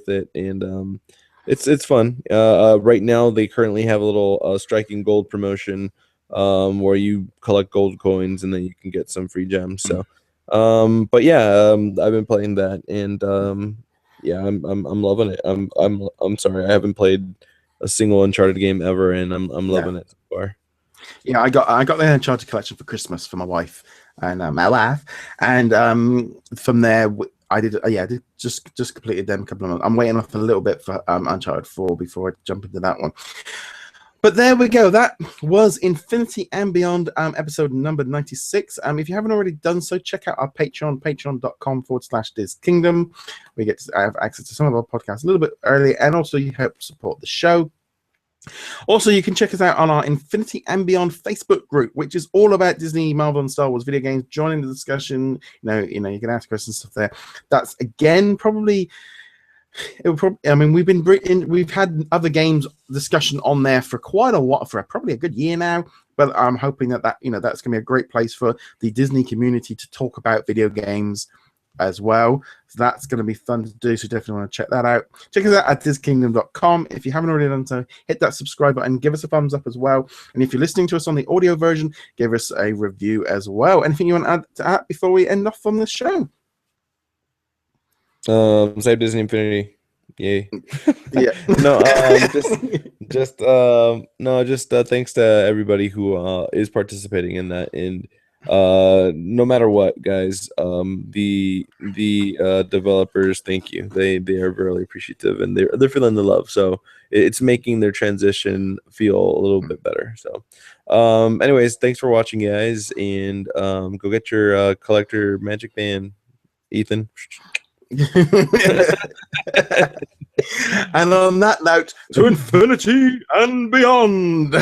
[SPEAKER 2] it, and it's fun. Right now they currently have a little striking gold promotion, where you collect gold coins and then you can get some free gems. So, but yeah, I've been playing that, and yeah, I'm loving it. I'm sorry, I haven't played a single Uncharted game ever, and I'm loving it so far.
[SPEAKER 1] Yeah, I got the Uncharted collection for Christmas for my wife and my wife, and from there I did I did just completed them a couple of months. I'm waiting off a little bit for Uncharted 4 before I jump into that one. But there we go. That was Infinity and Beyond, episode number 96. If you haven't already done so, check out our Patreon, patreon.com/DisKingdom. We get to have access to some of our podcasts a little bit early, and also you help support the show. Also, you can check us out on our Infinity and Beyond Facebook group, which is all about Disney, Marvel, and Star Wars video games. Join the discussion. You can ask questions and stuff there. That's again probably. I mean, we've had other games discussion on there for quite a while, for probably a good year now. But I'm hoping that that's going to be a great place for the Disney community to talk about video games as well. So that's going to be fun to do. So definitely want to check that out. Check us out at DisKingdom.com. If you haven't already done so, hit that subscribe button, give us a thumbs up as well. And if you're listening to us on the audio version, give us a review as well. Anything you want to add before we end off on this show?
[SPEAKER 2] Save Disney Infinity. Yay.
[SPEAKER 1] Yeah.
[SPEAKER 2] Just thanks to everybody who is participating in that, and no matter what, guys, the developers, thank you. They are really appreciative, and they're feeling the love, so it's making their transition feel a little bit better. So anyways, thanks for watching, guys, and go get your collector magic band, Ethan.
[SPEAKER 1] And on that note, to infinity and beyond.